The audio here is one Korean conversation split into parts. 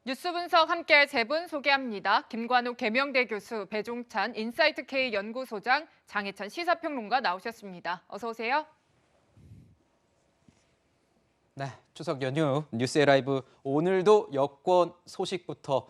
뉴스 분석 함께할 세 분 소개합니다. 김관욱 계명대 교수, 배종찬 인사이트K 연구소장, 장혜찬 시사평론가 나오셨습니다. 어서 오세요. 네, 추석 연휴 뉴스의 라이브 오늘도 여권 소식부터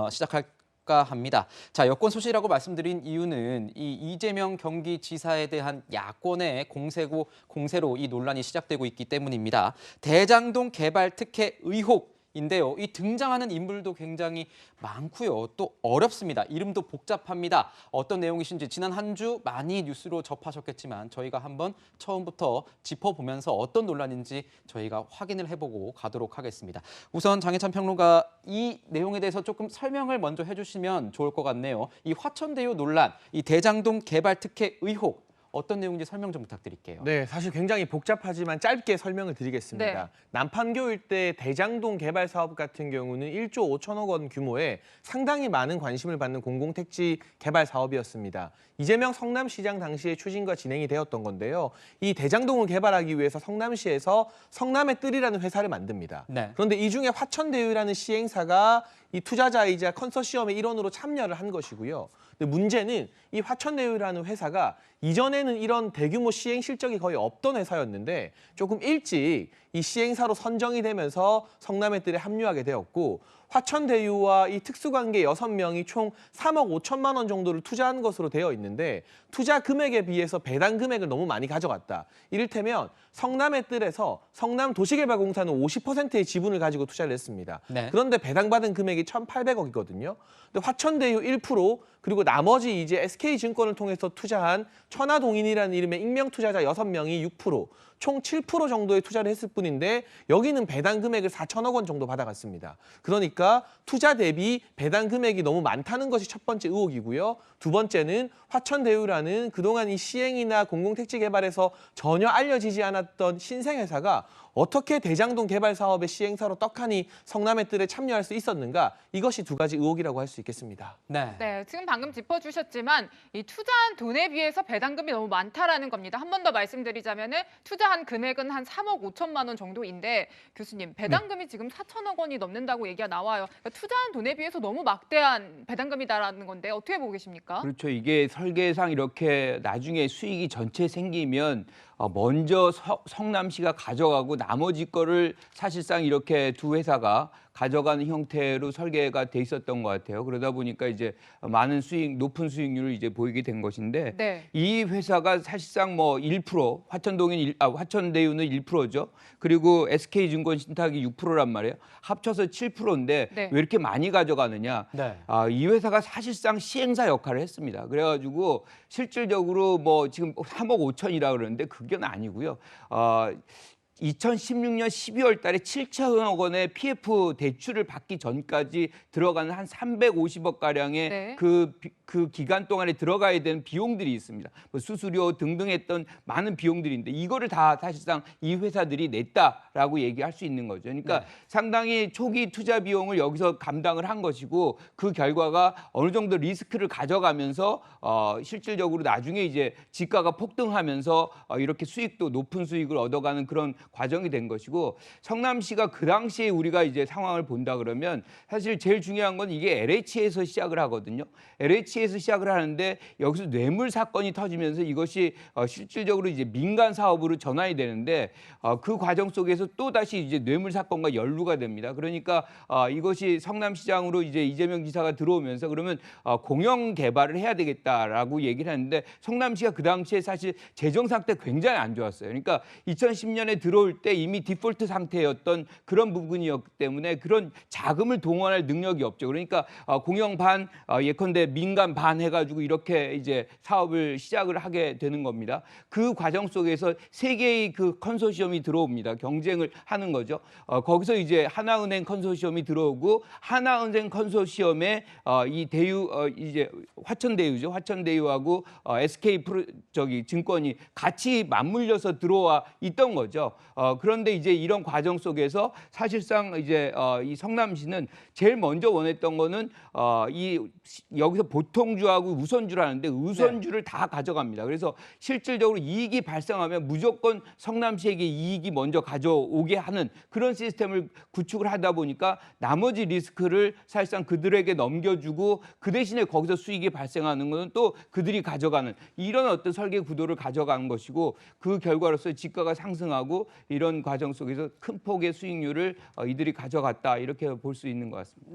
시작할까 합니다. 자, 여권 소식이라고 말씀드린 이유는 이 이재명 경기지사에 대한 야권의 공세로 이 논란이 시작되고 있기 때문입니다. 대장동 개발 특혜 의혹인데요. 이 등장하는 인물도 굉장히 많고요. 또 어렵습니다. 이름도 복잡합니다. 어떤 내용이신지 지난 한 주 많이 뉴스로 접하셨겠지만 저희가 한번 처음부터 짚어보면서 어떤 논란인지 저희가 확인을 해보고 가도록 하겠습니다. 우선 장혜찬 평론가 이 내용에 대해서 조금 설명을 먼저 해주시면 좋을 것 같네요. 이 화천대유 논란, 이 대장동 개발 특혜 의혹, 어떤 내용인지 설명 좀 부탁드릴게요. 네, 사실 굉장히 복잡하지만 짧게 설명을 드리겠습니다. 네. 남판교 일대 대장동 개발 사업 같은 경우는 1조 5천억 원 규모의 상당히 많은 관심을 받는 공공택지 개발 사업이었습니다. 이재명 성남시장 당시에 추진과 진행이 되었던 건데요. 이 대장동을 개발하기 위해서 성남시에서 성남의 뜰이라는 회사를 만듭니다. 네. 그런데 이 중에 화천대유라는 시행사가 이 투자자이자 컨소시엄의 일원으로 참여를 한 것이고요. 근데 문제는 이 화천대유라는 회사가 이전에는 이런 대규모 시행 실적이 거의 없던 회사였는데 조금 일찍 이 시행사로 선정이 되면서 성남의 뜰에 합류하게 되었고, 화천대유와 이 특수관계 6명이 총 3억 5천만 원 정도를 투자한 것으로 되어 있는데 투자 금액에 비해서 배당 금액을 너무 많이 가져갔다. 이를테면 성남의 뜰에서 성남도시개발공사는 50%의 지분을 가지고 투자를 했습니다. 네. 그런데 배당받은 금액이 1,800억이거든요. 근데 화천대유 1%, 그리고 나머지 이제 SK증권을 통해서 투자한 천하동인이라는 이름의 익명투자자 6명이 6%, 총 7% 정도의 투자를 했을 뿐인데 여기는 배당 금액을 4천억 원 정도 받아갔습니다. 그러니까 투자 대비 배당 금액이 너무 많다는 것이 첫 번째 의혹이고요. 두 번째는 화천대유라는 그동안 이 시행이나 공공택지 개발에서 전혀 알려지지 않았던 신생회사가 어떻게 대장동 개발 사업의 시행사로 떡하니 성남의 뜰에 참여할 수 있었는가? 이것이 두 가지 의혹이라고 할 수 있겠습니다. 네. 네, 지금 방금 짚어주셨지만 이 투자한 돈에 비해서 배당금이 너무 많다라는 겁니다. 한 번 더 말씀드리자면은 투자한 금액은 한 3억 5천만 원 정도인데 교수님, 배당금이 지금 4천억 원이 넘는다고 얘기가 나와요. 그러니까 투자한 돈에 비해서 너무 막대한 배당금이다라는 건데 어떻게 보고 계십니까? 그렇죠. 이게 설계상 이렇게 나중에 수익이 전체 생기면 먼저 성남시가 가져가고 나머지 거를 사실상 이렇게 두 회사가 가져가는 형태로 설계가 돼 있었던 것 같아요. 그러다 보니까 이제 많은 높은 수익률을 이제 보이게 된 것인데 네. 이 회사가 사실상 뭐 1%, 화천대유는 1%죠. 그리고 SK증권 신탁이 6%란 말이에요. 합쳐서 7%인데 네. 왜 이렇게 많이 가져가느냐? 네. 이 회사가 사실상 시행사 역할을 했습니다. 그래가지고 실질적으로 뭐 지금 3억 5천이라 그러는데 그건 아니고요. 2016년 12월 달에 7천억 원의 PF 대출을 받기 전까지 들어가는 한 350억 가량의 네. 그 기간 동안에 들어가야 되는 비용들이 있습니다. 뭐 수수료 등등 했던 많은 비용들인데 이거를 다 사실상 이 회사들이 냈다라고 얘기할 수 있는 거죠. 그러니까 네. 상당히 초기 투자 비용을 여기서 감당을 한 것이고 그 결과가 어느 정도 리스크를 가져가면서 실질적으로 나중에 이제 지가가 폭등하면서 이렇게 높은 수익을 얻어가는 그런 과정이 된 것이고, 성남시가 그 당시에 우리가 이제 상황을 본다 그러면 사실 제일 중요한 건 이게 LH에서 시작을 하거든요. LH에서 시작을 하는데 여기서 뇌물 사건이 터지면서 이것이 실질적으로 이제 민간 사업으로 전환이 되는데 그 과정 속에서 또 다시 이제 뇌물 사건과 연루가 됩니다. 그러니까 이것이 성남시장으로 이제 이재명 지사가 들어오면서 그러면 공영 개발을 해야 되겠다라고 얘기를 했는데 성남시가 그 당시에 사실 재정 상태 굉장히 안 좋았어요. 그러니까 2010년에 들어올 때 이미 디폴트 상태였던 그런 부분이었기 때문에 그런 자금을 동원할 능력이 없죠. 그러니까 공영 반, 예컨대 민간 반 해가지고 이렇게 이제 사업을 시작을 하게 되는 겁니다. 그 과정 속에서 세 개의 그 컨소시엄이 들어옵니다. 경쟁을 하는 거죠. 거기서 이제 하나은행 컨소시엄이 들어오고 하나은행 컨소시엄에 이제 화천대유죠. 화천대유하고 SK 증권이 같이 맞물려서 들어와 있던 거죠. 그런데 이제 이런 과정 속에서 사실상 이제 이 성남시는 제일 먼저 원했던 거는 여기서 보통주하고 우선주를 하는데 우선주를 다 가져갑니다. 그래서 실질적으로 이익이 발생하면 무조건 성남시에게 이익이 먼저 가져오게 하는 그런 시스템을 구축을 하다 보니까 나머지 리스크를 사실상 그들에게 넘겨주고 그 대신에 거기서 수익이 발생하는 것은 또 그들이 가져가는 이런 어떤 설계 구도를 가져가는 것이고 그 결과로서 지가가 상승하고 이런 과정 속에서 큰 폭의 수익률을 이들이 가져갔다 이렇게 볼 수 있는 것 같습니다.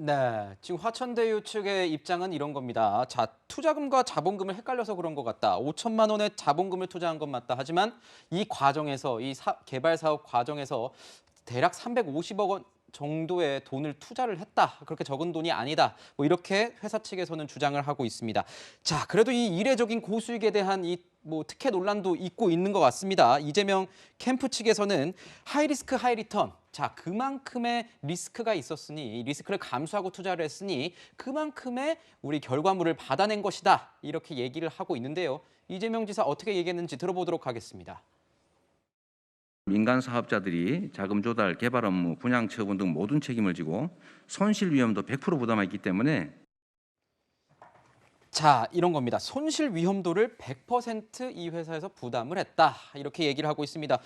네, 지금 화천대유 측의 입장은 이런 겁니다. 자, 투자금과 자본금을 헷갈려서 그런 것 같다. 5천만 원의 자본금을 투자한 건 맞다. 하지만 이 과정에서 개발 사업 과정에서 대략 350억 원 정도의 돈을 투자를 했다. 그렇게 적은 돈이 아니다. 뭐 이렇게 회사 측에서는 주장을 하고 있습니다. 자, 그래도 이 이례적인 고수익에 대한 특혜 논란도 있고 있는 것 같습니다. 이재명 캠프 측에서는 하이리스크 하이리턴. 자, 그만큼의 리스크가 있었으니 리스크를 감수하고 투자를 했으니 그만큼의 우리 결과물을 받아낸 것이다. 이렇게 얘기를 하고 있는데요. 이재명 지사 어떻게 얘기했는지 들어보도록 하겠습니다. 민간 사업자들이 자금 조달, 개발 업무, 분양 처분 등 모든 책임을 지고 손실 위험도 100% 부담하기 때문에 자, 이런 겁니다. 손실 위험도를 100% 이 회사에서 부담을 했다. 이렇게 얘기를 하고 있습니다.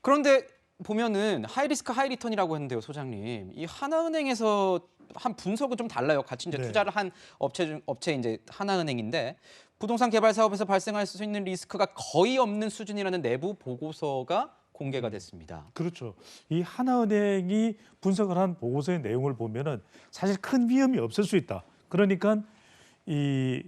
그런데 보면은 하이리스크 하이리턴이라고 했는데요, 소장님. 이 하나은행에서 한 분석은 좀 달라요. 같이 이제 투자를 한 업체 이제 하나은행인데 부동산 개발 사업에서 발생할 수 있는 리스크가 거의 없는 수준이라는 내부 보고서가 공개가 됐습니다. 그렇죠. 이 하나은행이 분석을 한 보고서의 내용을 보면은 사실 큰 위험이 없을 수 있다. 그러니까 이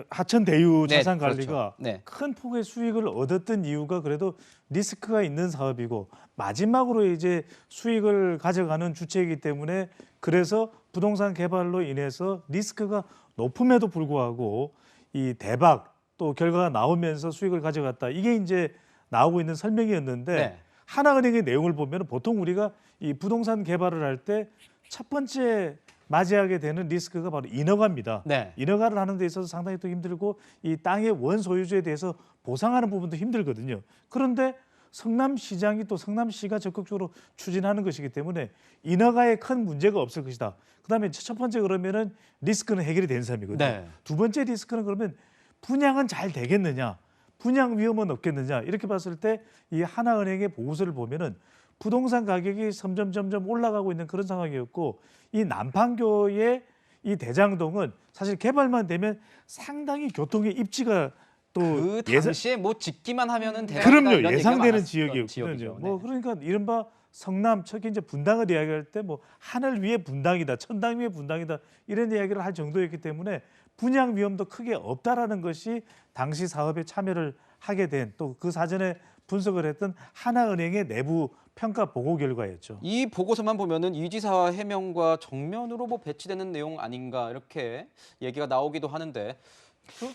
하천대유 네, 자산관리가 그렇죠. 네. 큰 폭의 수익을 얻었던 이유가 그래도 리스크가 있는 사업이고 마지막으로 이제 수익을 가져가는 주체이기 때문에 그래서 부동산 개발로 인해서 리스크가 높음에도 불구하고 이 대박 또 결과가 나오면서 수익을 가져갔다. 이게 이제 나오고 있는 설명이었는데 네. 하나은행의 내용을 보면 보통 우리가 이 부동산 개발을 할 때 첫 번째 맞이하게 되는 리스크가 바로 인허가입니다. 네. 인허가를 하는 데 있어서 상당히 또 힘들고 이 땅의 원 소유주에 대해서 보상하는 부분도 힘들거든요. 그런데 성남시장이 또 성남시가 적극적으로 추진하는 것이기 때문에 인허가에 큰 문제가 없을 것이다. 그다음에 첫 번째 그러면은 리스크는 해결이 된 셈이거든요. 네. 두 번째 리스크는 그러면 분양은 잘 되겠느냐, 분양 위험은 없겠느냐 이렇게 봤을 때 이 하나은행의 보고서를 보면은 부동산 가격이 점점 올라가고 있는 그런 상황이었고 이 남판교의 이 대장동은 사실 개발만 되면 상당히 교통의 입지가 또 그 당시에 짓기만 하면은 대박이다 그럼요 이런 얘기가 예상되는 많았던 지역이었거든요. 지역이죠. 뭐 네. 그러니까 이른바 성남 특히 이제 분당을 이야기할 때 뭐 하늘 위에 분당이다, 천당 위에 분당이다 이런 이야기를 할 정도였기 때문에 분양 위험도 크게 없다라는 것이 당시 사업에 참여를 하게 된 또 그 사전에 분석을 했던 하나은행의 내부 평가 보고 결과였죠. 이 보고서만 보면은 이 지사와 해명과 정면으로 배치되는 내용 아닌가 이렇게 얘기가 나오기도 하는데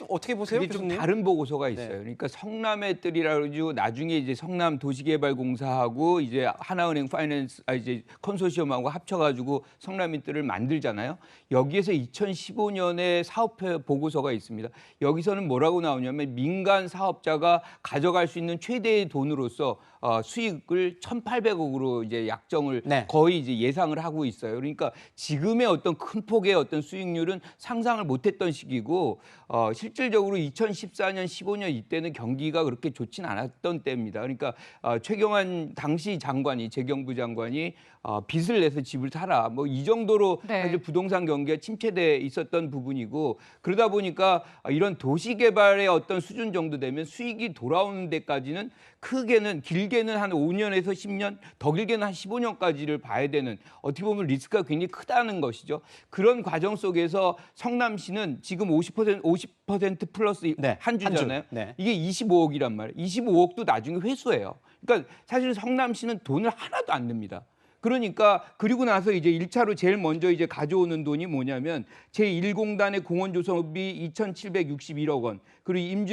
어떻게 보세요, 그게 좀 교수님? 다른 보고서가 있어요. 네. 그러니까 성남의 뜰이라고 그러고 나중에 이제 성남 도시개발공사하고 이제 하나은행 파이낸스 이제 컨소시엄하고 합쳐가지고 성남의 뜰을 만들잖아요. 여기에서 2015년에 사업회 보고서가 있습니다. 여기서는 뭐라고 나오냐면 민간 사업자가 가져갈 수 있는 최대의 돈으로서 수익을 1,800억으로 이제 약정을 네. 거의 이제 예상을 하고 있어요. 그러니까 지금의 어떤 큰 폭의 어떤 수익률은 상상을 못했던 시기고 실질적으로 2014년, 15년 이때는 경기가 그렇게 좋진 않았던 때입니다. 그러니까 최경환 당시 장관이 재경부 장관이 빚을 내서 집을 사라 뭐 이 정도로 네. 사실 부동산 경기가 침체돼 있었던 부분이고 그러다 보니까 이런 도시 개발의 어떤 수준 정도 되면 수익이 돌아오는 데까지는 크게는 길게는 한 5년에서 10년 더 길게는 한 15년까지를 봐야 되는 어떻게 보면 리스크가 굉장히 크다는 것이죠. 그런 과정 속에서 성남시는 지금 50% 플러스 네, 한 주잖아요. 한 주. 네. 이게 25억이란 말이에요. 25억도 나중에 회수해요. 그러니까 사실 성남시는 돈을 하나도 안 냅니다. 그러니까 그리고 나서 이제 1차로 제일 먼저 이제 가져오는 돈이 뭐냐면 제1공단의 공원 조성비 2,761억 원, 그리고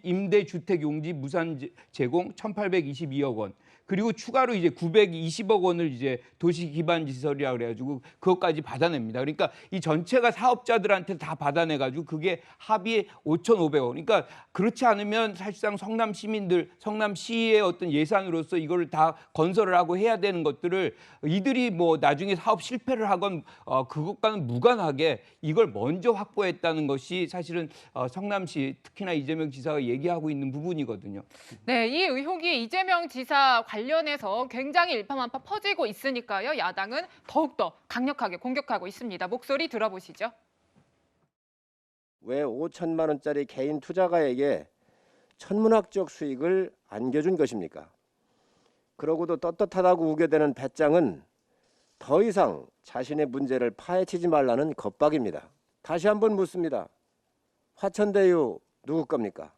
임대주택 용지 무산 제공 1,822억 원, 그리고 추가로 이제 920억 원을 이제 도시기반시설이라 그래가지고 그것까지 받아냅니다. 그러니까 이 전체가 사업자들한테 다 받아내가지고 그게 합이 5,500억. 그러니까 그렇지 않으면 사실상 성남 시민들, 성남시의 어떤 예산으로서 이걸 다 건설을 하고 해야 되는 것들을 이들이 뭐 나중에 사업 실패를 하건 그것과는 무관하게 이걸 먼저 확보했다는 것이 사실은 성남시 특히나 이재명 지사가 얘기하고 있는 부분이거든요. 네, 이 의혹이 이재명 지사 관련해서 굉장히 일파만파 퍼지고 있으니까요. 야당은 더욱더 강력하게 공격하고 있습니다. 목소리 들어보시죠. 왜 5천만 원짜리 개인 투자가에게 천문학적 수익을 안겨준 것입니까? 그러고도 떳떳하다고 우겨대는 배짱은 더 이상 자신의 문제를 파헤치지 말라는 겁박입니다. 다시 한번 묻습니다. 화천대유 누구 겁니까?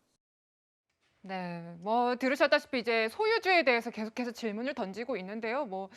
네, 뭐 들으셨다시피 이제 소유주에 대해서 계속해서 질문을 던지고 있는데요. 뭐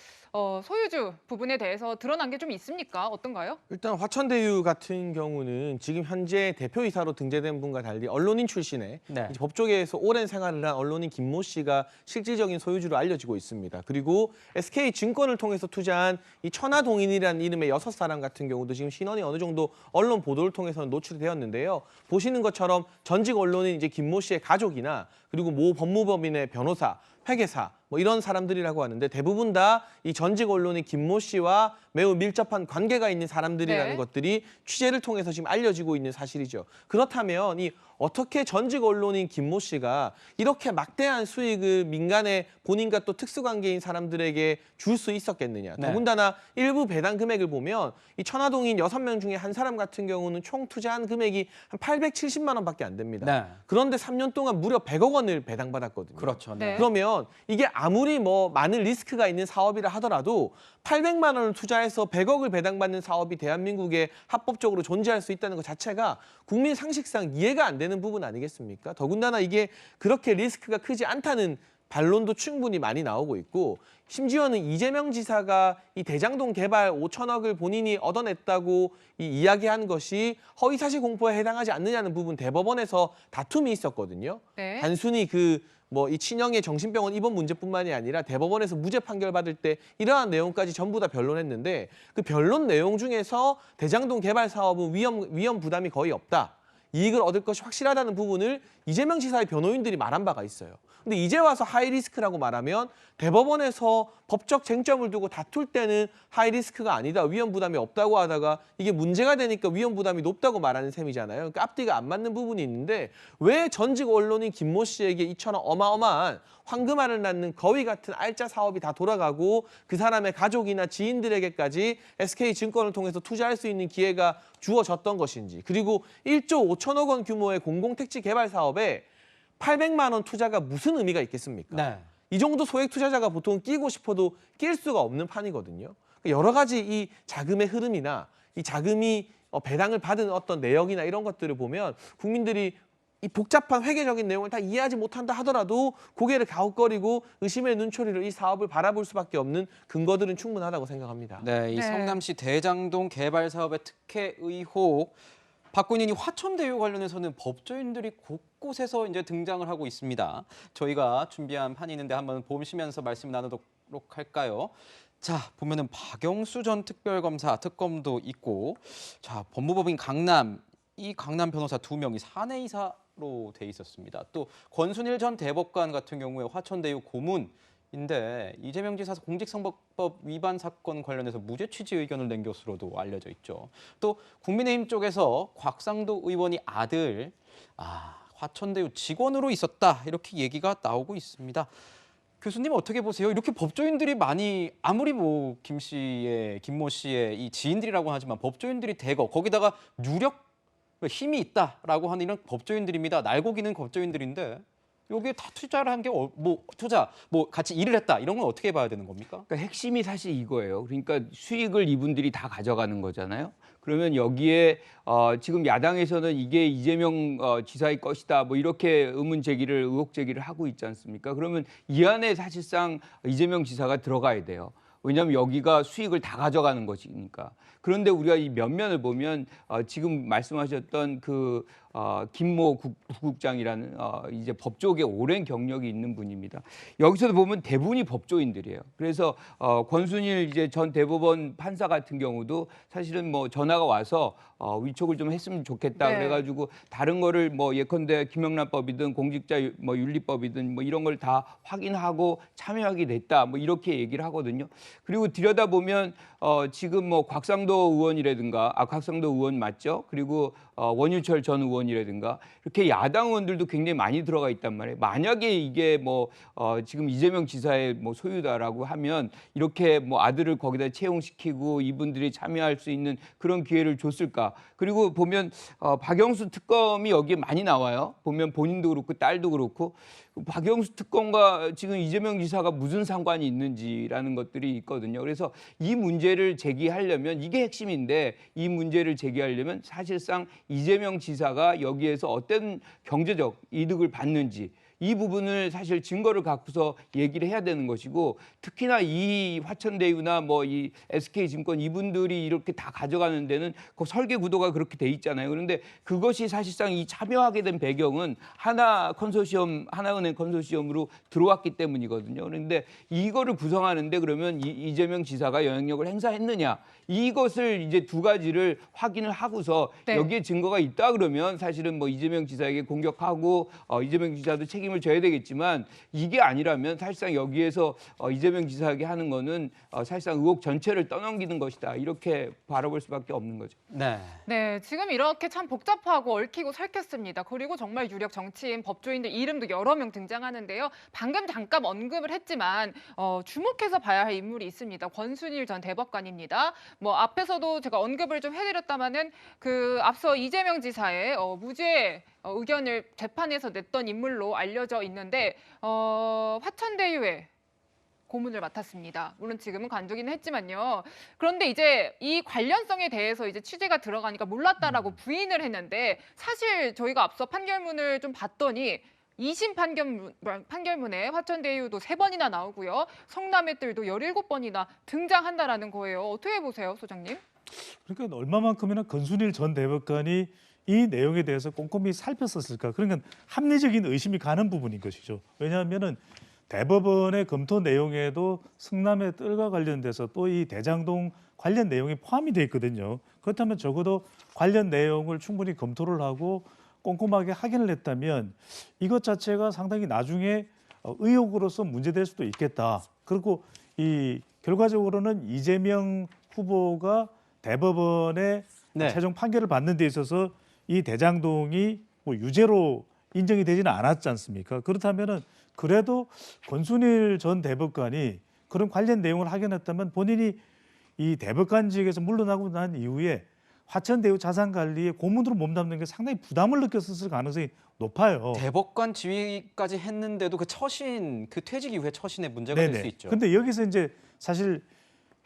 소유주 부분에 대해서 드러난 게 좀 있습니까? 어떤가요? 일단 화천대유 같은 경우는 지금 현재 대표이사로 등재된 분과 달리 언론인 출신의 네. 이제 법조계에서 오랜 생활을 한 언론인 김모 씨가 실질적인 소유주로 알려지고 있습니다. 그리고 SK증권을 통해서 투자한 이 천하동인이라는 이름의 6사람 같은 경우도 지금 신원이 어느 정도 언론 보도를 통해서는 노출이 되었는데요. 보시는 것처럼 전직 언론인 이제 김모 씨의 가족이나 그리고 모 법무법인의 변호사, 회계사 뭐 이런 사람들이라고 하는데 대부분 다 이 전직 언론인 김모 씨와 매우 밀접한 관계가 있는 사람들이라는 네. 것들이 취재를 통해서 지금 알려지고 있는 사실이죠. 그렇다면 이 어떻게 전직 언론인 김모 씨가 이렇게 막대한 수익을 민간의 본인과 또 특수관계인 사람들에게 줄 수 있었겠느냐. 네. 더군다나 일부 배당 금액을 보면 이 천하동인 6명 중에 한 사람 같은 경우는 총 투자한 금액이 한 870만 원밖에 안 됩니다. 네. 그런데 3년 동안 무려 100억 원을 배당받았거든요. 그렇죠. 네. 그러면 이게 아무리 뭐 많은 리스크가 있는 사업이라 하더라도 800만 원을 투자해서 100억을 배당받는 사업이 대한민국에 합법적으로 존재할 수 있다는 것 자체가 국민 상식상 이해가 안 되는 부분 아니겠습니까? 더군다나 이게 그렇게 리스크가 크지 않다는 반론도 충분히 많이 나오고 있고 심지어는 이재명 지사가 이 대장동 개발 5천억을 본인이 얻어냈다고 이야기한 것이 허위사실 공포에 해당하지 않느냐는 부분 대법원에서 다툼이 있었거든요. 네. 단순히 뭐 이 친형의 정신병원 입원 문제뿐만이 아니라 대법원에서 무죄 판결 받을 때 이러한 내용까지 전부 다 변론했는데 그 변론 내용 중에서 대장동 개발 사업은 위험 부담이 거의 없다. 이익을 얻을 것이 확실하다는 부분을 이재명 지사의 변호인들이 말한 바가 있어요. 근데 이제 와서 하이리스크라고 말하면 대법원에서 법적 쟁점을 두고 다툴 때는 하이리스크가 아니다, 위험 부담이 없다고 하다가 이게 문제가 되니까 위험 부담이 높다고 말하는 셈이잖아요. 그러니까 앞뒤가 안 맞는 부분이 있는데 왜 전직 언론인 김모 씨에게 이처럼 어마어마한 황금알을 낳는 거위 같은 알짜 사업이 다 돌아가고 그 사람의 가족이나 지인들에게까지 SK증권을 통해서 투자할 수 있는 기회가 주어졌던 것인지, 그리고 1조 5천억 원 규모의 공공택지 개발 사업에 800만 원 투자가 무슨 의미가 있겠습니까? 네. 이 정도 소액 투자자가 보통 끼고 싶어도 낄 수가 없는 판이거든요. 여러 가지 이 자금의 흐름이나 이 자금이 배당을 받은 어떤 내역이나 이런 것들을 보면 국민들이 이 복잡한 회계적인 내용을 다 이해하지 못한다 하더라도 고개를 갸웃거리고 의심의 눈초리로 이 사업을 바라볼 수밖에 없는 근거들은 충분하다고 생각합니다. 네, 이 네. 성남시 대장동 개발 사업의 특혜 의혹 박군인이 화천대유 관련해서는 법조인들이 곳곳에서 이제 등장을 하고 있습니다. 저희가 준비한 판이 있는데 한번 보시면서 말씀 나누도록 할까요? 자, 보면은 박영수 전 특별검사 특검도 있고, 자, 법무법인 강남, 이 강남 변호사 2명이 사내이사로 돼 있었습니다. 또 권순일 전 대법관 같은 경우에 화천대유 고문인데 이재명 지사 공직선거법 위반 사건 관련해서 무죄 취지 의견을 낸 것으로도 알려져 있죠. 또 국민의힘 쪽에서 곽상도 의원이 아들 화천대유 직원으로 있었다 이렇게 얘기가 나오고 있습니다. 교수님 어떻게 보세요? 이렇게 법조인들이 많이 아무리 뭐 김모 씨의 이 지인들이라고 하지만 법조인들이 대거 거기다가 유력 힘이 있다라고 하는 이런 법조인들입니다. 날고기는 법조인들인데 여기에 다 투자를 한 게 같이 일을 했다 이런 건 어떻게 봐야 되는 겁니까? 그러니까 핵심이 사실 이거예요. 그러니까 수익을 이분들이 다 가져가는 거잖아요. 그러면 여기에 지금 야당에서는 이게 이재명 지사의 것이다 뭐 이렇게 의혹 제기를 하고 있지 않습니까? 그러면 이 안에 사실상 이재명 지사가 들어가야 돼요. 왜냐하면 여기가 수익을 다 가져가는 것이니까. 그런데 우리가 이 면면을 보면 지금 말씀하셨던 그 김모 부국장이라는 이제 법조계 오랜 경력이 있는 분입니다. 여기서도 보면 대부분이 법조인들이에요. 그래서 권순일 이제 전 대법원 판사 같은 경우도 사실은 뭐 전화가 와서 위촉을 좀 했으면 좋겠다. 네. 그래가지고 다른 거를 뭐 예컨대 김영란법이든 공직자 뭐 윤리법이든 뭐 이런 걸 다 확인하고 참여하게 됐다. 뭐 이렇게 얘기를 하거든요. 그리고 들여다보면 지금 뭐 곽상도 의원이라든가 곽상도 의원 맞죠? 그리고 원유철 전 의원이라든가 이렇게 야당 의원들도 굉장히 많이 들어가 있단 말이에요. 만약에 이게 뭐 지금 이재명 지사의 뭐 소유다라고 하면 이렇게 뭐 아들을 거기다 채용시키고 이분들이 참여할 수 있는 그런 기회를 줬을까? 그리고 보면 박영수 특검이 여기에 많이 나와요. 보면 본인도 그렇고 딸도 그렇고 박영수 특검과 지금 이재명 지사가 무슨 상관이 있는지라는 것들이 있거든요. 그래서 이 문제를 제기하려면 이게 핵심인데 이 문제를 제기하려면 사실상 이재명 지사가 여기에서 어떤 경제적 이득을 받는지 이 부분을 사실 증거를 갖고서 얘기를 해야 되는 것이고 특히나 이 화천대유나 뭐 이 SK증권 이분들이 이렇게 다 가져가는 데는 그 설계 구도가 그렇게 돼 있잖아요. 그런데 그것이 사실상 이 참여하게 된 배경은 하나은행 컨소시엄으로 들어왔기 때문이거든요. 그런데 이거를 구성하는데 그러면 이재명 지사가 영향력을 행사했느냐 이것을 이제 두 가지를 확인을 하고서 네. 여기에 증거가 있다 그러면 사실은 뭐 이재명 지사에게 공격하고 이재명 지사도 책임을 져야 되겠지만 이게 아니라면 사실상 여기에서 이재명 지사에게 하는 거는 사실상 의혹 전체를 떠넘기는 것이다 이렇게 바라볼 수밖에 없는 거죠. 네. 네, 지금 이렇게 참 복잡하고 얽히고 설켰습니다. 그리고 정말 유력 정치인, 법조인들 이름도 여러 명 등장하는데요. 방금 잠깐 언급을 했지만 주목해서 봐야 할 인물이 있습니다. 권순일 전 대법관입니다. 뭐 앞에서도 제가 언급을 좀 해드렸다마는 그 앞서 이재명 지사의 무죄 의견을 재판에서 냈던 인물로 알려져 있는데 화천대유의 고문을 맡았습니다. 물론 지금은 관두기는 했지만요. 그런데 이제 이 관련성에 대해서 이제 취재가 들어가니까 몰랐다라고 부인을 했는데 사실 저희가 앞서 판결문을 좀 봤더니 2심 판결문에 화천대유도 3번이나 나오고요. 성남의 뜰도 17번이나 등장한다라는 거예요. 어떻게 보세요, 소장님? 그러니까 얼마만큼이나 권순일 전 대법관이 이 내용에 대해서 꼼꼼히 살폈었을까? 그러니까 합리적인 의심이 가는 부분인 것이죠. 왜냐하면은 대법원의 검토 내용에도 성남의 뜰과 관련돼서 또 이 대장동 관련 내용이 포함이 돼 있거든요. 그렇다면 적어도 관련 내용을 충분히 검토를 하고 꼼꼼하게 확인을 했다면 이것 자체가 상당히 나중에 의혹으로서 문제될 수도 있겠다. 그리고 이 결과적으로는 이재명 후보가 대법원의 네. 최종 판결을 받는 데 있어서 이 대장동이 뭐 유죄로 인정이 되지는 않았지 않습니까? 그렇다면은 그래도 권순일 전 대법관이 그런 관련 내용을 확인했다면 본인이 이 대법관직에서 물러나고 난 이후에 화천대유 자산관리에 고문으로 몸담는 게 상당히 부담을 느꼈을 가능성이 높아요. 대법관 지위까지 했는데도 그 처신, 그 퇴직 이후에 처신에 문제가 될 수 있죠. 근데 여기서 이제 사실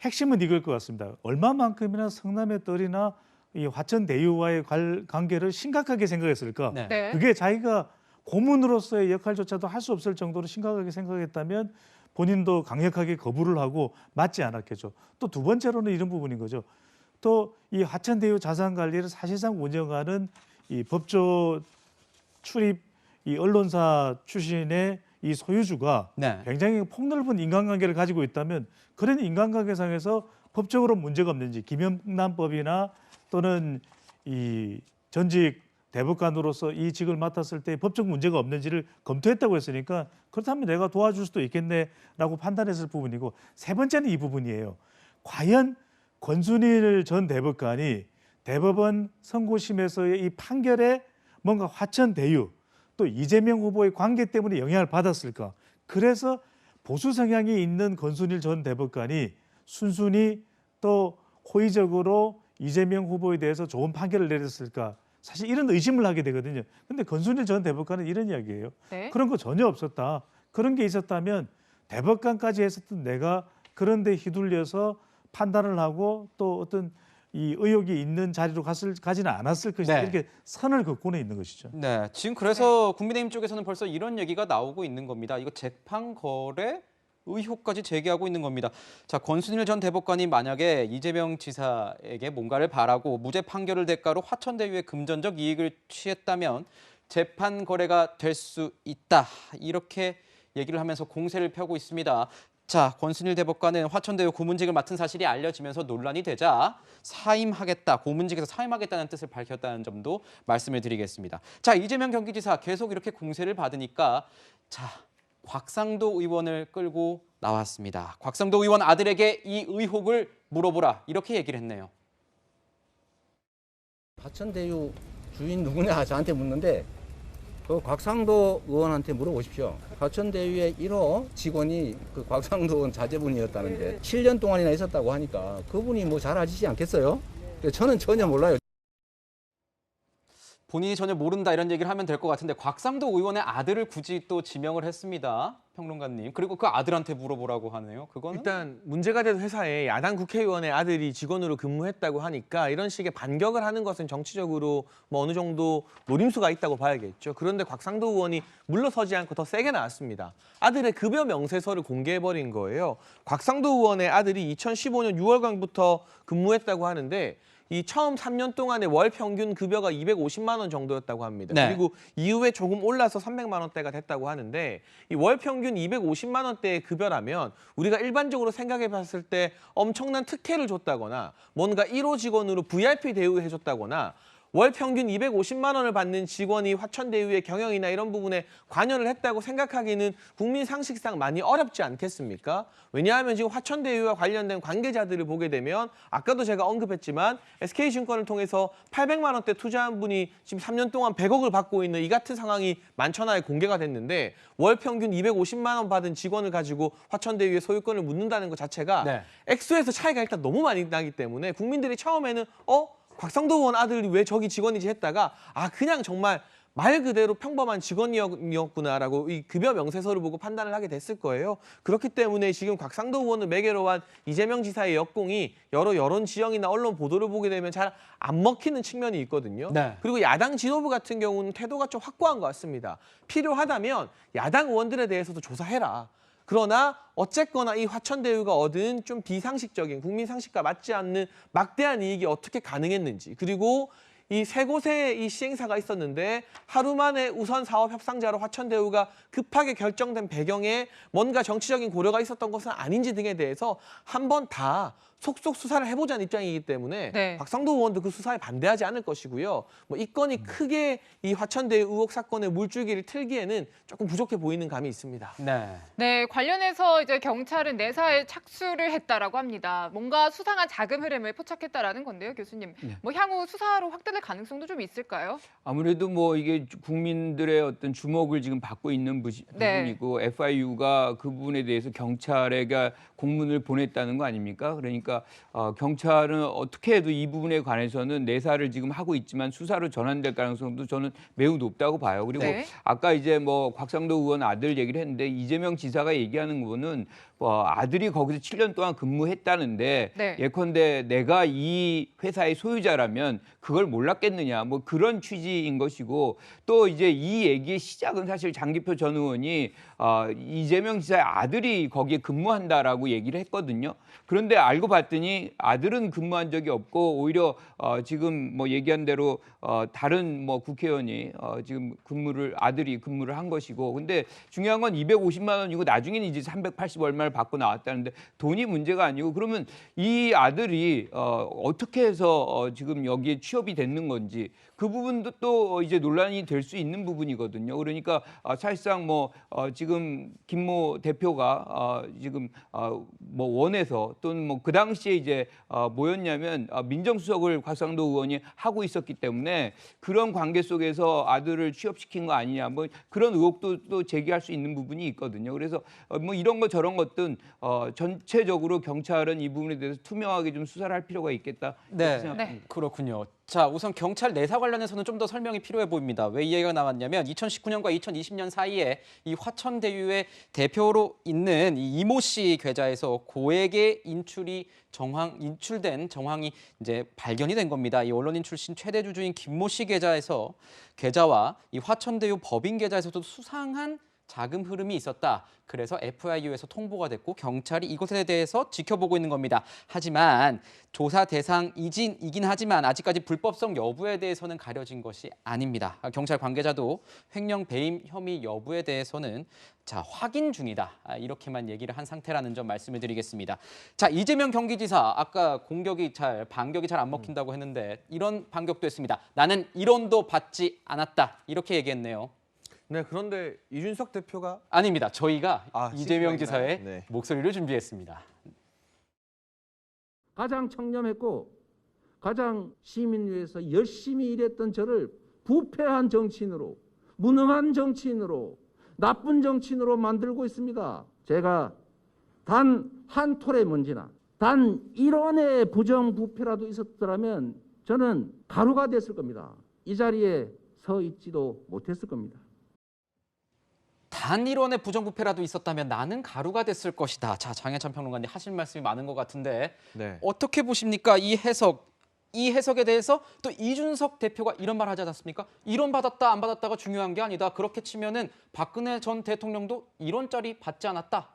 핵심은 이걸 것 같습니다. 얼마만큼이나 성남의 뜰이나 이 화천대유와의 관계를 심각하게 생각했을까? 네. 네. 그게 자기가 고문으로서의 역할조차도 할 수 없을 정도로 심각하게 생각했다면 본인도 강력하게 거부를 하고 맞지 않았겠죠. 또 두 번째로는 이런 부분인 거죠. 또 이 화천대유 자산관리를 사실상 운영하는 이 법조 출입 이 언론사 출신의 이 소유주가 네. 굉장히 폭넓은 인간관계를 가지고 있다면 그런 인간관계상에서 법적으로 문제가 없는지 김영란법이나 또는 이 전직 대법관으로서 이 직을 맡았을 때 법적 문제가 없는지를 검토했다고 했으니까 그렇다면 내가 도와줄 수도 있겠네라고 판단했을 부분이고 세 번째는 이 부분이에요. 과연 권순일 전 대법관이 대법원 선고심에서의 이 판결에 뭔가 화천대유 또 이재명 후보의 관계 때문에 영향을 받았을까? 그래서 보수 성향이 있는 권순일 전 대법관이 순순히 또 호의적으로 이재명 후보에 대해서 좋은 판결을 내렸을까? 사실 이런 의심을 하게 되거든요. 근데 권순일 전 대법관은 이런 이야기예요. 네. 그런 거 전혀 없었다. 그런 게 있었다면 대법관까지 했었던 내가 그런 데 휘둘려서 판단을 하고 또 어떤 이 의혹이 있는 자리로 가지는 않았을 것이다. 네. 이렇게 선을 긋고는 있는 것이죠. 네, 지금 그래서 국민의힘 쪽에서는 벌써 이런 얘기가 나오고 있는 겁니다. 이거 재판 거래 의혹까지 제기하고 있는 겁니다. 자, 권순일 전 대법관이 만약에 이재명 지사에게 뭔가를 바라고 무죄 판결을 대가로 화천대유의 금전적 이익을 취했다면 재판 거래가 될 수 있다. 이렇게 얘기를 하면서 공세를 펴고 있습니다. 자, 권순일 대법관은 화천대유 고문직을 맡은 사실이 알려지면서 논란이 되자 사임하겠다, 고문직에서 사임하겠다는 뜻을 밝혔다는 점도 말씀을 드리겠습니다. 자, 이재명 경기지사 계속 이렇게 공세를 받으니까 자, 곽상도 의원을 끌고 나왔습니다. 곽상도 의원 아들에게 이 의혹을 물어보라 이렇게 얘기를 했네요. 화천대유 주인 누구냐 저한테 묻는데 그 곽상도 의원한테 물어보십시오. 화천대유의 1호 직원이 그 곽상도 의원 자제분이었다는데 7년 동안이나 있었다고 하니까 그분이 뭐 잘 아시지 않겠어요? 저는 전혀 몰라요. 본인이 전혀 모른다 이런 얘기를 하면 될 것 같은데 곽상도 의원의 아들을 굳이 또 지명을 했습니다. 평론가님. 그리고 그 아들한테 물어보라고 하네요. 그거는 일단 문제가 된 회사에 야당 국회의원의 아들이 직원으로 근무했다고 하니까 이런 식의 반격을 하는 것은 정치적으로 뭐 어느 정도 노림수가 있다고 봐야겠죠. 그런데 곽상도 의원이 물러서지 않고 더 세게 나왔습니다. 아들의 급여 명세서를 공개해버린 거예요. 곽상도 의원의 아들이 2015년 6월경부터 근무했다고 하는데 이 처음 3년 동안의 월 평균 급여가 250만 원 정도였다고 합니다. 네. 그리고 이후에 조금 올라서 300만 원대가 됐다고 하는데 이 월 평균 250만 원대의 급여라면 우리가 일반적으로 생각해 봤을 때 엄청난 특혜를 줬다거나 뭔가 1호 직원으로 VIP 대우해 줬다거나 월 평균 250만 원을 받는 직원이 화천대유의 경영이나 이런 부분에 관여를 했다고 생각하기는 국민 상식상 많이 어렵지 않겠습니까? 왜냐하면 지금 화천대유와 관련된 관계자들을 보게 되면 아까도 제가 언급했지만 SK증권을 통해서 800만 원대 투자한 분이 지금 3년 동안 100억을 받고 있는 이 같은 상황이 만천하에 공개가 됐는데 월 평균 250만 원 받은 직원을 가지고 화천대유의 소유권을 묻는다는 것 자체가 네. 액수에서 차이가 일단 너무 많이 나기 때문에 국민들이 처음에는 곽상도 의원 아들이 왜 저기 직원이지 했다가 그냥 정말 말 그대로 평범한 직원이었구나라고 이 급여 명세서를 보고 판단을 하게 됐을 거예요. 그렇기 때문에 지금 곽상도 의원을 매개로 한 이재명 지사의 역공이 여러 여론 지형이나 언론 보도를 보게 되면 잘 안 먹히는 측면이 있거든요. 네. 그리고 야당 지도부 같은 경우는 태도가 좀 확고한 것 같습니다. 필요하다면 야당 의원들에 대해서도 조사해라. 그러나 어쨌거나 이 화천대유가 얻은 좀 비상식적인 국민 상식과 맞지 않는 막대한 이익이 어떻게 가능했는지 그리고 이 세 곳에 이 시행사가 있었는데 하루 만에 우선 사업 협상자로 화천대유가 급하게 결정된 배경에 뭔가 정치적인 고려가 있었던 것은 아닌지 등에 대해서 한번 다 속속 수사를 해보자는 입장이기 때문에 네. 곽상도 의원도 그 수사에 반대하지 않을 것이고요. 뭐 이 건이 크게 이 화천대유 의혹 사건의 물줄기를 틀기에는 조금 부족해 보이는 감이 있습니다. 네. 네, 관련해서 이제 경찰은 내사에 착수를 했다라고 합니다. 뭔가 수상한 자금 흐름을 포착했다라는 건데요, 교수님. 뭐 향후 수사로 확대될 가능성도 좀 있을까요? 아무래도 뭐 이게 국민들의 어떤 주목을 지금 받고 있는 부분이고 FIU가 그 부분에 대해서 경찰에게 공문을 보냈다는 거 아닙니까? 그러니까 경찰은 어떻게 해도 이 부분에 관해서는 내사를 지금 하고 있지만 수사로 전환될 가능성도 저는 매우 높다고 봐요. 그리고 네. 아까 이제 뭐 곽상도 의원 아들 얘기를 했는데 이재명 지사가 얘기하는 거는 아들이 거기서 7년 동안 근무했다는데 네. 예컨대 내가 이 회사의 소유자라면 그걸 몰랐겠느냐 뭐 그런 취지인 것이고 또 이제 이 얘기의 시작은 사실 장기표 전 의원이 이재명 지사의 아들이 거기에 근무한다라고 얘기를 했거든요. 그런데 알고 봤더니 아들은 근무한 적이 없고 오히려 지금 뭐 얘기한 대로 다른 뭐 국회의원이 지금 아들이 근무를 한 것이고 근데 중요한 건 250만 원이고 나중에는 이제 380 얼마를 받고 나왔다는데 돈이 문제가 아니고 그러면 이 아들이 어떻게 해서 지금 여기에 취업이 됐는 건지 그 부분도 또 이제 논란이 될 수 있는 부분이거든요. 그러니까 사실상 뭐 지금 김모 대표가 지금 뭐 원해서 또는 뭐 그 당시에 이제 뭐였냐면 민정수석을 곽상도 의원이 하고 있었기 때문에 그런 관계 속에서 아들을 취업시킨 거 아니냐 뭐 그런 의혹도 또 제기할 수 있는 부분이 있거든요. 그래서 뭐 이런 거 저런 것든 전체적으로 경찰은 이 부분에 대해서 투명하게 좀 수사를 할 필요가 있겠다 이렇게 네. 생각합니다. 그렇군요. 자, 우선 경찰 내사 관련해서는 좀 더 설명이 필요해 보입니다. 왜 이 얘기가 나왔냐면 2019년과 2020년 사이에 이 화천대유의 대표로 있는 이 이모 씨 계좌에서 고액의 인출된 정황이 이제 발견이 된 겁니다. 이 언론인 출신 최대 주주인 김모 씨 계좌와 이 화천대유 법인 계좌에서도 수상한 자금 흐름이 있었다. 그래서 FIU에서 통보가 됐고 경찰이 이것에 대해서 지켜보고 있는 겁니다. 하지만 조사 대상이긴 하지만 아직까지 불법성 여부에 대해서는 가려진 것이 아닙니다. 경찰 관계자도 횡령 배임 혐의 여부에 대해서는 확인 중이다. 이렇게만 얘기를 한 상태라는 점 말씀을 드리겠습니다. 자, 이재명 경기지사 아까 반격이 잘 안 먹힌다고 했는데 이런 반격도 했습니다. 나는 1원도 받지 않았다. 이렇게 얘기했네요. 네, 그런데 이준석 대표가 아닙니다. 저희가 이재명 시기가 지사의 있나요? 네. 목소리를 준비했습니다. 가장 청렴했고 가장 시민 위해서 열심히 일했던 저를 부패한 정치인으로, 무능한 정치인으로, 나쁜 정치인으로 만들고 있습니다. 제가 단 한 톨의 먼지나 단 1원의 부정부패라도 있었더라면 저는 가루가 됐을 겁니다. 이 자리에 서 있지도 못했을 겁니다. 단 1원의 부정부패라도 있었다면 나는 가루가 됐을 것이다. 자, 장혜찬 평론가님 하실 말씀이 많은 것 같은데 네. 어떻게 보십니까? 이 해석에 대해서 또 이준석 대표가 이런 말 하지 않았습니까? 1원 받았다 안 받았다가 중요한 게 아니다. 그렇게 치면은 박근혜 전 대통령도 1원짜리 받지 않았다.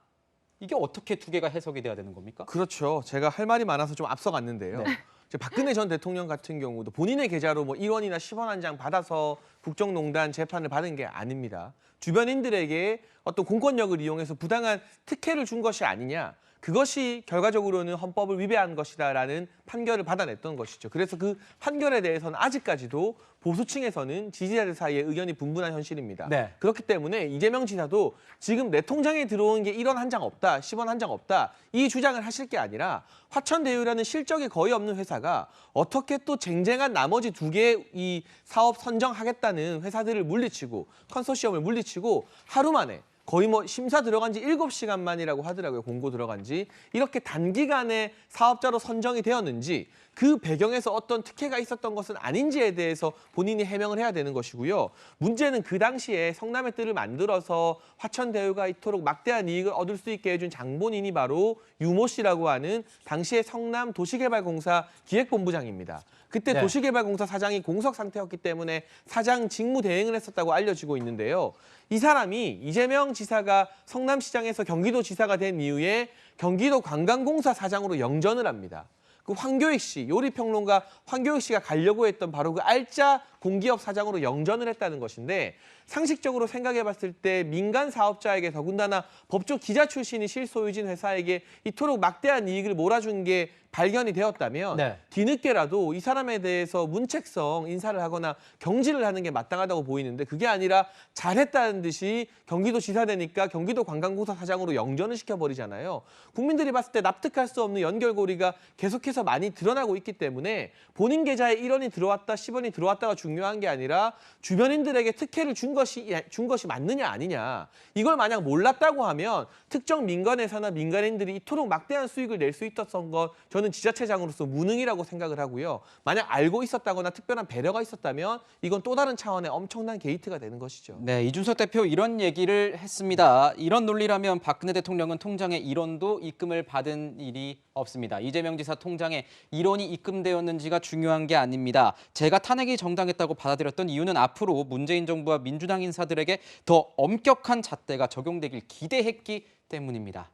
이게 어떻게 두 개가 해석이 돼야 되는 겁니까? 그렇죠. 제가 할 말이 많아서 좀 앞서갔는데요. 네. 박근혜 전 대통령 같은 경우도 본인의 계좌로 1원이나 10원 한 장 받아서 국정농단 재판을 받은 게 아닙니다. 주변인들에게 어떤 공권력을 이용해서 부당한 특혜를 준 것이 아니냐. 그것이 결과적으로는 헌법을 위배한 것이다라는 판결을 받아냈던 것이죠. 그래서 그 판결에 대해서는 아직까지도 보수층에서는 지지자들 사이에 의견이 분분한 현실입니다. 네. 그렇기 때문에 이재명 지사도 지금 내 통장에 들어온 게 1원 한 장 없다, 10원 한 장 없다 이 주장을 하실 게 아니라 화천대유라는 실적이 거의 없는 회사가 어떻게 또 쟁쟁한 나머지 2개의 이 사업 선정하겠다는 회사들을 물리치고 컨소시엄을 물리치고 하루 만에 거의 심사 들어간 지 7시간 만이라고 하더라고요. 공고 들어간 지. 이렇게 단기간에 사업자로 선정이 되었는지 그 배경에서 어떤 특혜가 있었던 것은 아닌지에 대해서 본인이 해명을 해야 되는 것이고요. 문제는 그 당시에 성남의 뜰을 만들어서 화천대유가 이토록 막대한 이익을 얻을 수 있게 해준 장본인이 바로 유모 씨라고 하는 당시의 성남 도시개발공사 기획본부장입니다. 그때 네. 도시개발공사 사장이 공석 상태였기 때문에 사장 직무 대행을 했었다고 알려지고 있는데요. 이 사람이 이재명 지사가 성남시장에서 경기도지사가 된 이후에 경기도 관광공사 사장으로 영전을 합니다. 그 황교익 씨, 요리평론가 황교익 씨가 가려고 했던 바로 그 알짜 공기업 사장으로 영전을 했다는 것인데 상식적으로 생각해 봤을 때 민간 사업자에게 더군다나 법조 기자 출신이 실소유진 회사에게 이토록 막대한 이익을 몰아준 게 발견이 되었다면 네. 뒤늦게라도 이 사람에 대해서 문책성 인사를 하거나 경질을 하는 게 마땅하다고 보이는데 그게 아니라 잘했다는 듯이 경기도지사 되니까 경기도 관광공사 사장으로 영전을 시켜버리잖아요. 국민들이 봤을 때 납득할 수 없는 연결고리가 계속해서 많이 드러나고 있기 때문에 본인 계좌에 1원이 들어왔다 10원이 들어왔다가 중요한 게 아니라 주변인들에게 특혜를 준 것이 맞느냐 아니냐. 이걸 만약 몰랐다고 하면 특정 민간회사나 민간인들이 이토록 막대한 수익을 낼 수 있었던 것 저는 지자체장으로서 무능이라고 생각을 하고요. 만약 알고 있었다거나 특별한 배려가 있었다면 이건 또 다른 차원의 엄청난 게이트가 되는 것이죠. 네, 이준석 대표 이런 얘기를 했습니다. 이런 논리라면 박근혜 대통령은 통장에 1원도 입금을 받은 일이 없습니다. 이재명 지사 통장에 1원이 입금되었는지가 중요한 게 아닙니다. 제가 탄핵이 정당했다고 받아들였던 이유는 앞으로 문재인 정부와 민주당 인사들에게 더 엄격한 잣대가 적용되길 기대했기 때문입니다.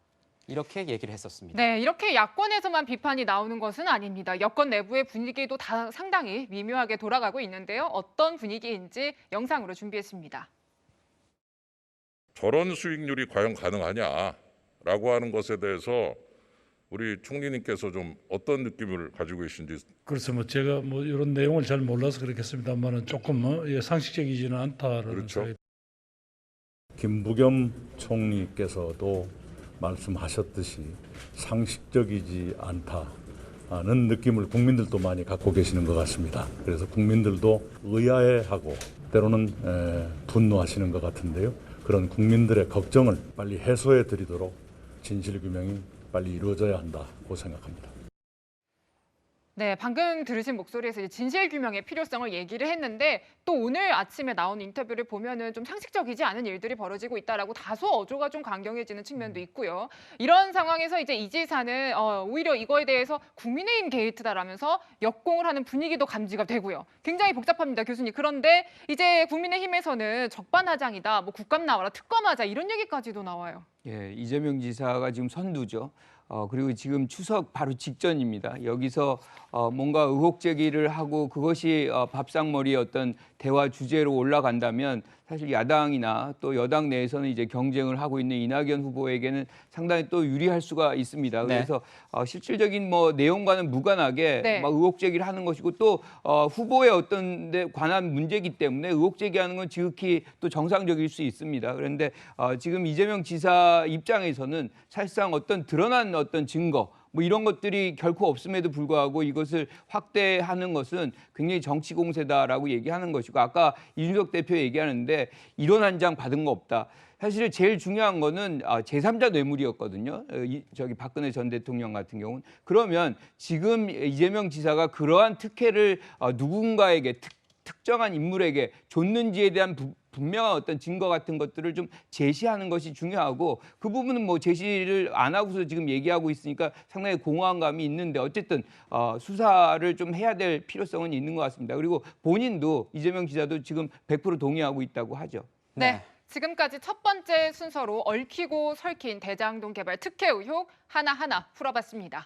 이렇게 얘기를 했었습니다. 네, 이렇게 야권에서만 비판이 나오는 것은 아닙니다. 여권 내부의 분위기도 다 상당히 미묘하게 돌아가고 있는데요. 어떤 분위기인지 영상으로 준비했습니다. 저런 수익률이 과연 가능하냐라고 하는 것에 대해서 우리 총리님께서 좀 어떤 느낌을 가지고 계신지. 그래서 제가 이런 내용을 잘 몰라서 그렇겠습니다만은 조금 상식적이지는 않다라는 그렇죠. 생각이. 김부겸 총리께서도 말씀하셨듯이 상식적이지 않다는 느낌을 국민들도 많이 갖고 계시는 것 같습니다. 그래서 국민들도 의아해하고 때로는 분노하시는 것 같은데요. 그런 국민들의 걱정을 빨리 해소해 드리도록 진실규명이 빨리 이루어져야 한다고 생각합니다. 네, 방금 들으신 목소리에서 이제 진실 규명의 필요성을 얘기를 했는데 또 오늘 아침에 나온 인터뷰를 보면은 좀 상식적이지 않은 일들이 벌어지고 있다라고 다소 어조가 좀 강경해지는 측면도 있고요. 이런 상황에서 이제 이 지사는 오히려 이거에 대해서 국민의힘 게이트다라면서 역공을 하는 분위기도 감지가 되고요. 굉장히 복잡합니다, 교수님. 그런데 이제 국민의힘에서는 적반하장이다, 뭐 국감 나와라, 특검하자 이런 얘기까지도 나와요. 예, 이재명 지사가 지금 선두죠. 그리고 지금 추석 바로 직전입니다. 여기서 뭔가 의혹 제기를 하고 그것이 밥상머리의 어떤 대화 주제로 올라간다면 사실 야당이나 또 여당 내에서는 이제 경쟁을 하고 있는 이낙연 후보에게는 상당히 또 유리할 수가 있습니다. 네. 그래서 실질적인 뭐 내용과는 무관하게 네. 막 의혹 제기를 하는 것이고 또 후보의 어떤 데 관한 문제이기 때문에 의혹 제기하는 건 지극히 또 정상적일 수 있습니다. 그런데 지금 이재명 지사 입장에서는 사실상 어떤 드러난 어떤 증거 뭐 이런 것들이 결코 없음에도 불구하고 이것을 확대하는 것은 굉장히 정치 공세다라고 얘기하는 것이고 아까 이준석 대표 얘기하는데 이론 한 장 받은 거 없다. 사실 제일 중요한 거는 제3자 뇌물이었거든요. 저기 박근혜 전 대통령 같은 경우는. 그러면 지금 이재명 지사가 그러한 특혜를 누군가에게 특정한 인물에게 줬는지에 대한 분명한 어떤 증거 같은 것들을 좀 제시하는 것이 중요하고 그 부분은 뭐 제시를 안 하고서 지금 얘기하고 있으니까 상당히 공허한 감이 있는데 어쨌든 수사를 좀 해야 될 필요성은 있는 것 같습니다. 그리고 본인도 이재명 지사도 지금 100% 동의하고 있다고 하죠. 네. 지금까지 첫 번째 순서로 얽히고 설킨 대장동 개발 특혜 의혹 하나하나 풀어봤습니다.